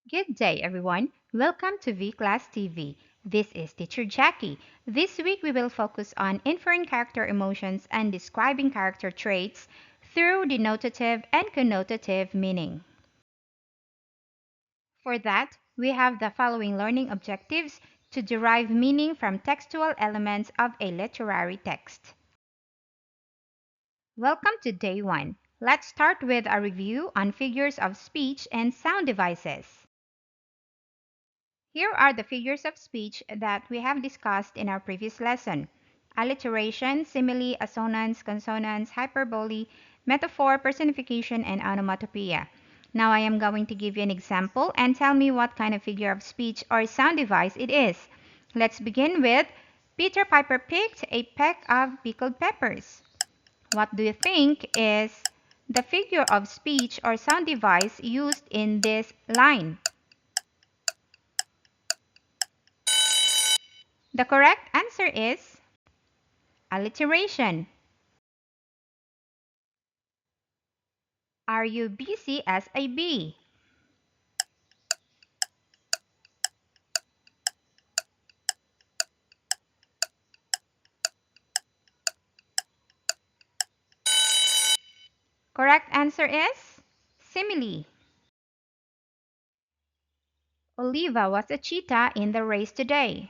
Good day, everyone. Welcome to V Class TV. This is Teacher Jackie. This week we will focus on inferring character emotions and describing character traits through denotative and connotative meaning. For that, we have the following learning objectives to derive meaning from textual elements of a literary text. Welcome to day 1. Let's start with a review on figures of speech and sound devices. Here are the figures of speech that we have discussed in our previous lesson. Alliteration, simile, assonance, consonance, hyperbole, metaphor, personification, and onomatopoeia. Now I am going to give you an example and tell me what kind of figure of speech or sound device it is. Let's begin with Peter Piper picked a peck of pickled peppers. What do you think is the figure of speech or sound device used in this line? The correct answer is alliteration. Are you busy as a bee? Correct answer is simile. Oliva was a cheetah in the race today.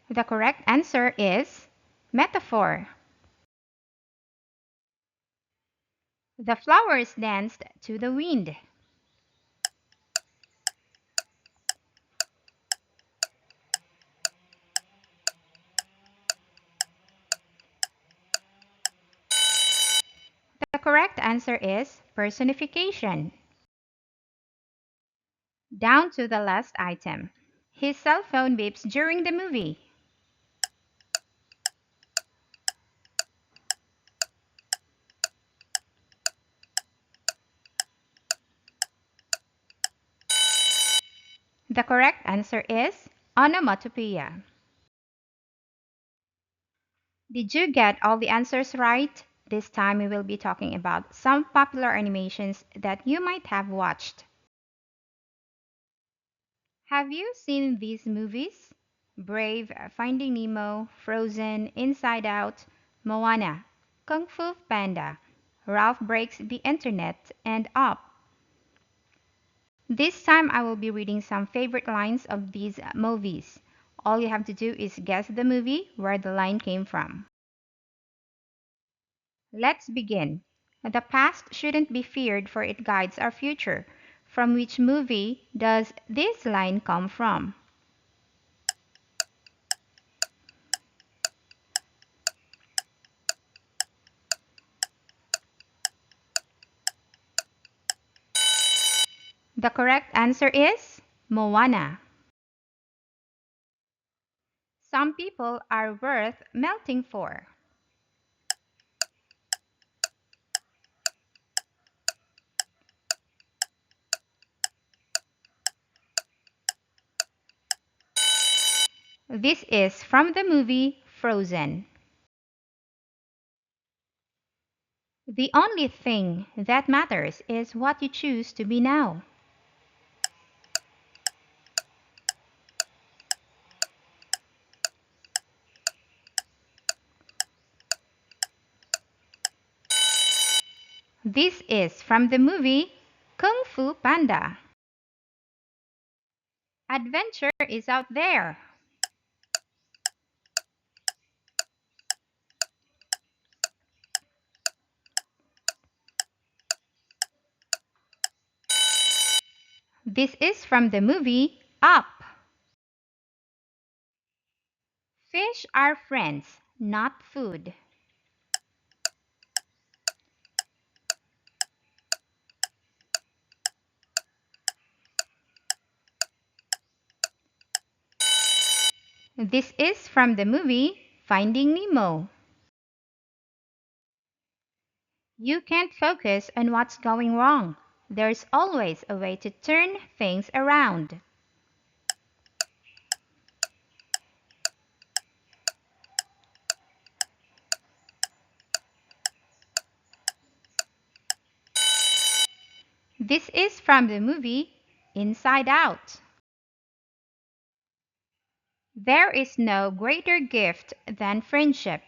The correct answer is metaphor. The flowers danced to the wind. The correct answer is personification. Down to the last item. His cell phone beeps during the movie. The correct answer is onomatopoeia. Did you get all the answers right? This time we will be talking about some popular animations that you might have watched. Have you seen these movies? Brave, Finding Nemo, Frozen, Inside Out, Moana, Kung Fu Panda, Ralph Breaks the Internet, and Up. This time I will be reading some favorite lines of these movies. All you have to do is guess the movie where the line came from. Let's begin. The past shouldn't be feared for it guides our future. From which movie does this line come from? The correct answer is Moana. Some people are worth melting for. This is from the movie Frozen. The only thing that matters is what you choose to be now. This is from the movie Kung Fu Panda. Adventure is out there. This is from the movie Up. Fish are friends, not food. This is from the movie Finding Nemo. You can't focus on what's going wrong. There's always a way to turn things around. This is from the movie Inside Out. There is no greater gift than friendship.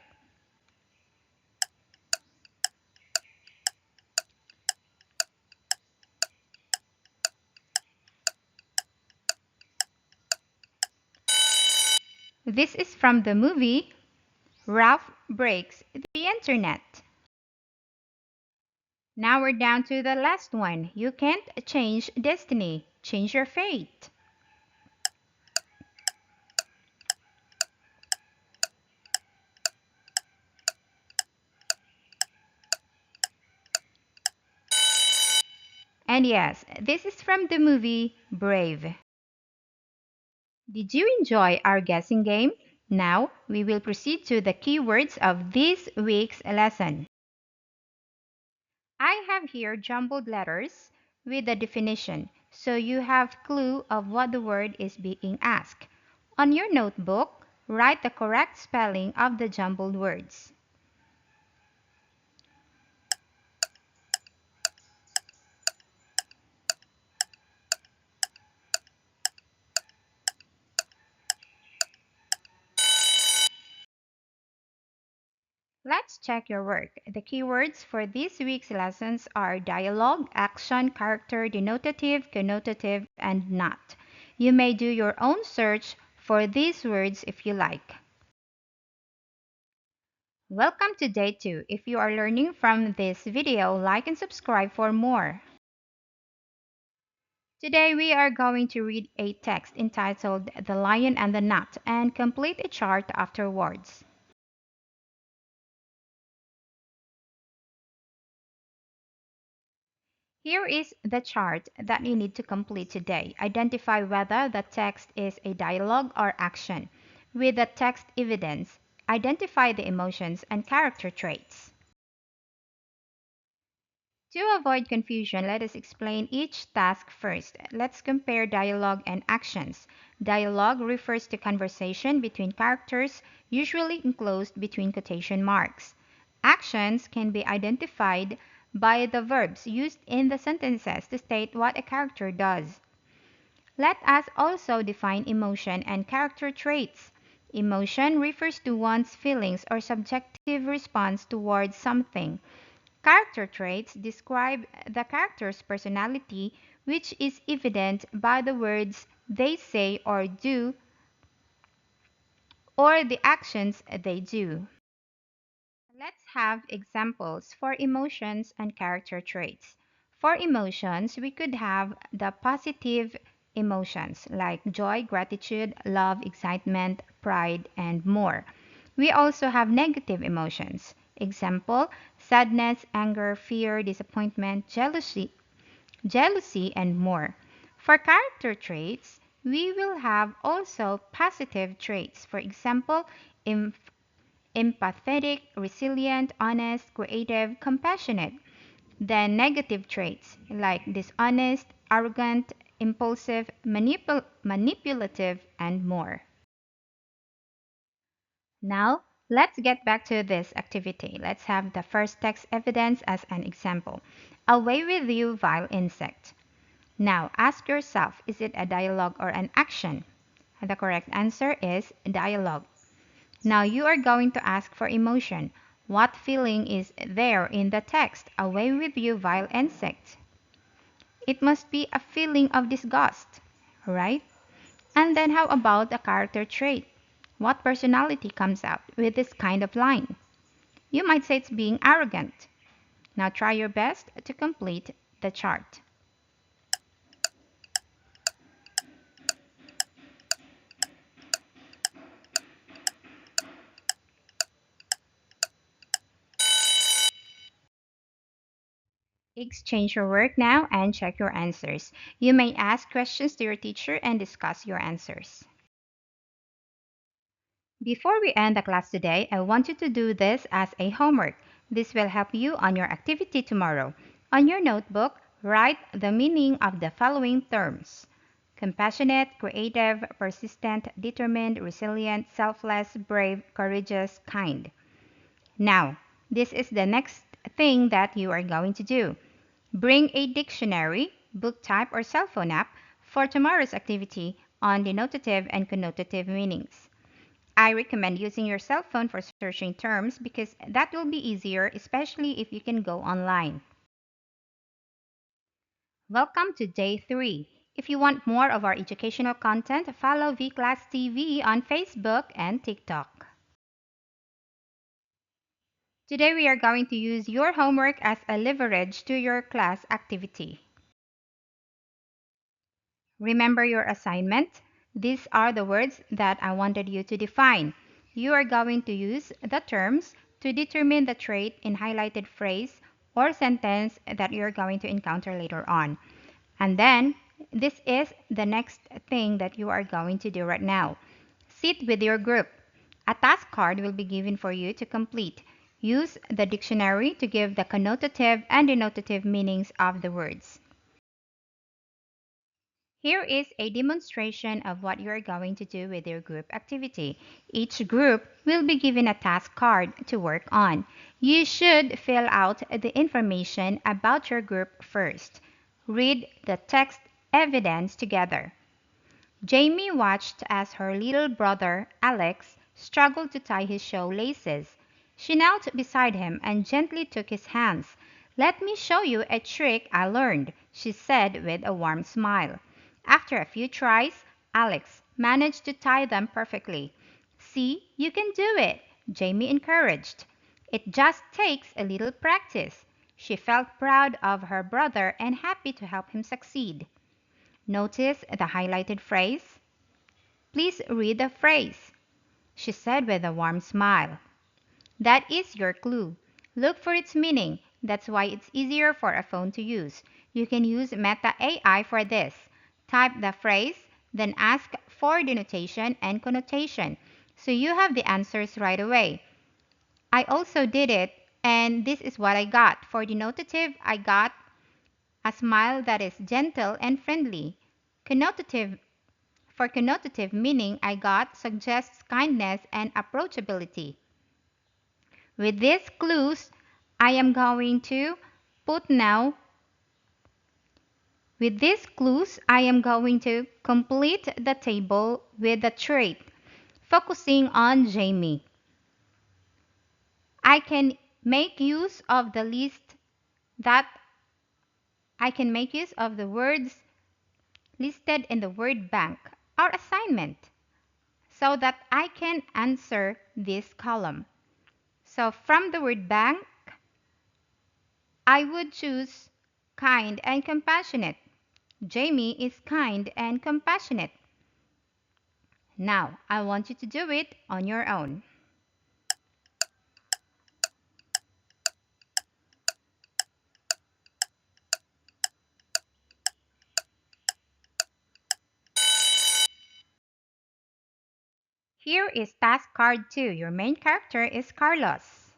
This is from the movie Ralph Breaks the Internet. Now we're down to the last one. You can't change destiny, change your fate. And yes, this is from the movie Brave. Did you enjoy our guessing game? Now we will proceed to the keywords of this week's lesson. I have here jumbled letters with the definition, so you have clue of what the word is being asked. On your notebook, write the correct spelling of the jumbled words. Let's check your work. The keywords for this week's lessons are dialogue, action, character, denotative, connotative, and not. You may do your own search for these words if you like. Welcome to day 2. If you are learning from this video, like and subscribe for more. Today we are going to read a text entitled The Lion and the Nut and complete a chart afterwards. Here is the chart that you need to complete today. Identify whether the text is a dialogue or action. With the text evidence, identify the emotions and character traits. To avoid confusion, let us explain each task first. Let's compare dialogue and actions. Dialogue refers to conversation between characters, usually enclosed between quotation marks. Actions can be identified by the verbs used in the sentences to state what a character does. Let us also define emotion and character traits. Emotion refers to one's feelings or subjective response towards something. Character traits describe the character's personality, which is evident by the words they say or do or the actions they do. Let's have examples for emotions and character traits. For emotions, we could have the positive emotions like joy, gratitude, love, excitement, pride, and more. We also have negative emotions. Example, sadness, anger, fear, disappointment, jealousy, and more. For character traits, we will have also positive traits. For example, empathetic, resilient, honest, creative, compassionate. Then negative traits like dishonest, arrogant, impulsive, manipulative, and more. Now, let's get back to this activity. Let's have the first text evidence as an example. Away with you, vile insect. Now, ask yourself, is it a dialogue or an action? The correct answer is dialogue. Now you are going to ask for emotion. What feeling is there in the text? Away with you, vile insect. It must be a feeling of disgust, right? And then how about a character trait? What personality comes out with this kind of line? You might say it's being arrogant. Now try your best to complete the chart. Exchange your work now and check your answers. You may ask questions to your teacher and discuss your answers. Before we end the class today, I want you to do this as a homework. This will help you on your activity tomorrow. On your notebook, write the meaning of the following terms: compassionate, creative, persistent, determined, resilient, selfless, brave, courageous, kind. Now, this is the next thing that you are going to do. Bring a dictionary, book type, or cell phone app for tomorrow's activity on denotative and connotative meanings. I recommend using your cell phone for searching terms because that will be easier, especially if you can go online. Welcome to day 3. If you want more of our educational content, follow VClass TV on Facebook and TikTok. Today we are going to use your homework as a leverage to your class activity. Remember your assignment? These are the words that I wanted you to define. You are going to use the terms to determine the trait in highlighted phrase or sentence that you're going to encounter later on. And then, this is the next thing that you are going to do right now. Sit with your group. A task card will be given for you to complete. Use the dictionary to give the connotative and denotative meanings of the words. Here is a demonstration of what you are going to do with your group activity. Each group will be given a task card to work on. You should fill out the information about your group first. Read the text evidence together. Jamie watched as her little brother, Alex, struggled to tie his shoelaces. She knelt beside him and gently took his hands. "Let me show you a trick I learned," she said with a warm smile. After a few tries, Alex managed to tie them perfectly. "See, you can do it," Jamie encouraged. "It just takes a little practice." She felt proud of her brother and happy to help him succeed. Notice the highlighted phrase? "Please read the phrase," she said with a warm smile. That is your clue. Look for its meaning. That's why it's easier for a phone to use. You can use Meta AI for this. Type the phrase, then ask for denotation and connotation. So you have the answers right away. I also did it, and this is what I got. For denotative, I got a smile that is gentle and friendly. Connotative For connotative meaning, I got suggests kindness and approachability. With these clues, I am going to put now, with these clues, I am going to complete the table with the trait, focusing on Jamie. I can make use of the list that I can make use of the words listed in the word bank, our assignment, so that I can answer this column. So from the word bank, I would choose kind and compassionate. Jamie is kind and compassionate. Now, I want you to do it on your own. Here is task card 2. Your main character is Carlos.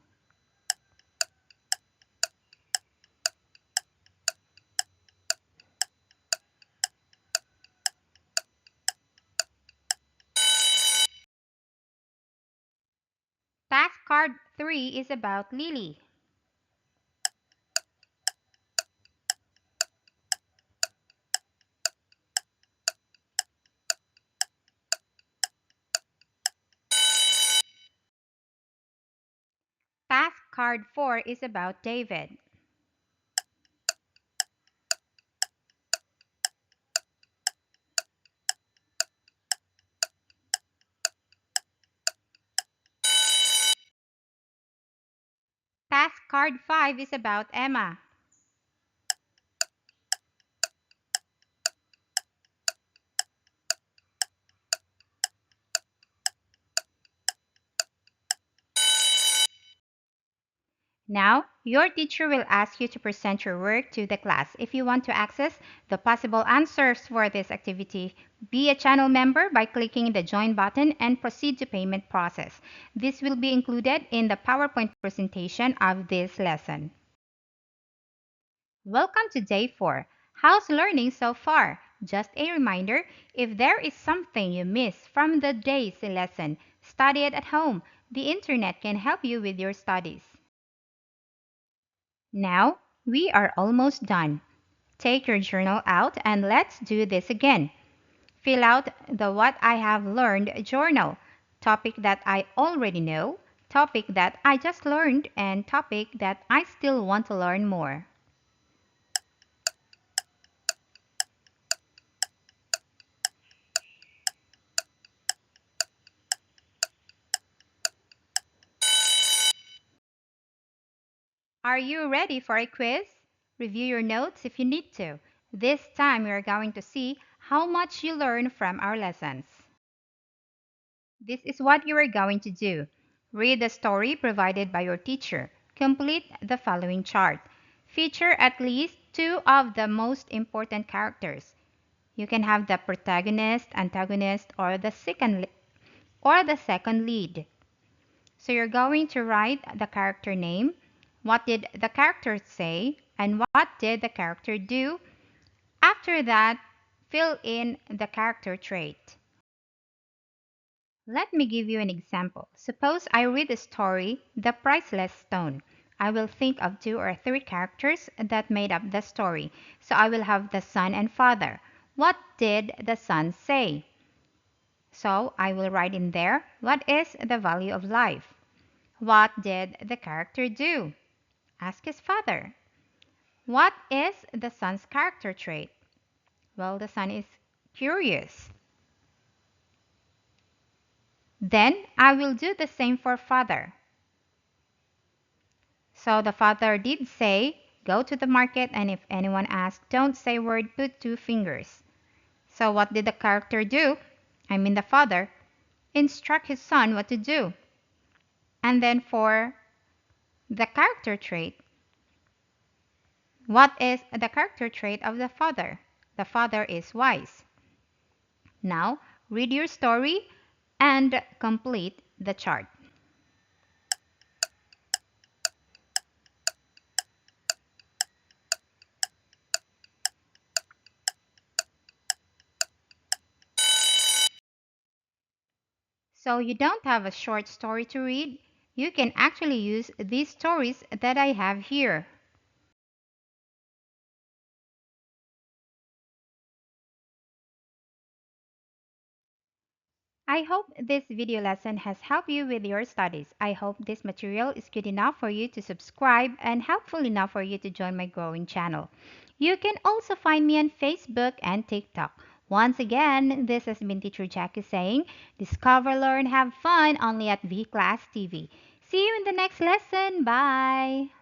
Task card 3 is about Lily. Task card 4 is about David. Task card 5 is about Emma. Now, your teacher will ask you to present your work to the class. If you want to access the possible answers for this activity, be a channel member by clicking the Join button and proceed to payment process. This will be included in the PowerPoint presentation of this lesson. Welcome to day 4. How's learning so far? Just a reminder, if there is something you missed from the day's lesson, study it at home. The internet can help you with your studies. Now, We are almost done. Take your journal out and let's do this again. Fill out the What I Have Learned journal. Topic that I already know, topic that I just learned, and topic that I still want to learn more. Are you ready for a quiz? Review your notes if you need to. This time we are going to see how much you learn from our lessons. This is what you are going to do. Read the story provided by your teacher. Complete the following chart. Feature at least two of the most important characters. You can have the protagonist, antagonist, or the second lead. So you're going to write the character name, what did the character say, and what did the character do. After that, fill in the character trait. Let me give you an example. Suppose I read the story, The Priceless Stone. I will think of two or three characters that made up the story. So I will have the son and father. What did the son say? So I will write in there, what is the value of life? What did the character do? Ask his father. What is the son's character trait? Well, the son is curious. Then I will do the same for father. So the father did say, go to the market and if anyone asks, don't say word, put two fingers. So what did the character do? I mean the father. Instruct his son what to do. And then for the character trait, what is the character trait of the father? The father is wise. Now, read your story and complete the chart. So you don't have a short story to read? You can actually use these stories that I have here. I hope this video lesson has helped you with your studies. I hope this material is good enough for you to subscribe and helpful enough for you to join my growing channel. You can also find me on Facebook and TikTok. Once again, this has been Teacher Jackie saying, discover, learn, have fun only at V Class TV. See you in the next lesson. Bye!